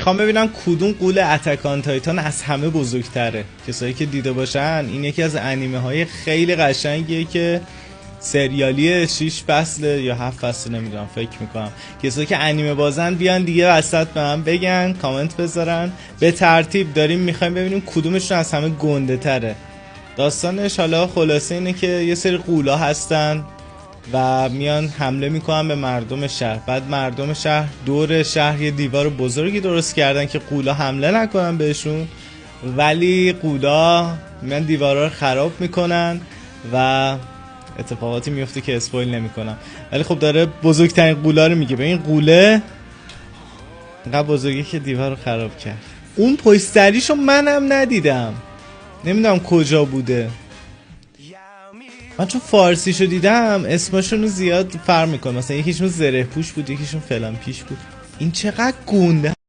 میخوام ببینم کدوم قول اتک آن تایتان از همه بزرگتره. کسایی که دیده باشن این یکی از انیمه های خیلی قشنگیه که سریالیه، 6 فصل یا 7 فصل نمیدونم، فکر میکنم. کسایی که انیمه بازن بیان دیگه وسط به من بگن، کامنت بذارن. به ترتیب داریم میخوایم ببینیم کدومشون از همه گنده تره. داستانش حالا خلاصه اینه که یه سری قولا هستن و میان حمله میکنن به مردم شهر. بعد مردم شهر دور شهر یه دیوار بزرگی درست کردن که قولا حمله نکنن بهشون، ولی قولا میان دیوارا رو خراب میکنن و اتفاقاتی میفته که اسپویل نمیکنم. ولی خب داره بزرگترین قولا رو میگه. به این قوله اینقدر بزرگی که دیوار رو خراب کرد. اون پشتریشو منم ندیدم، نمیدونم کجا بوده. من چون فارسیشو دیدم اسمشون زیاد فرق میکنه، مثلا یکیشون زره پوش بود، یکیشون فلان پیش بود. این چقدر گنده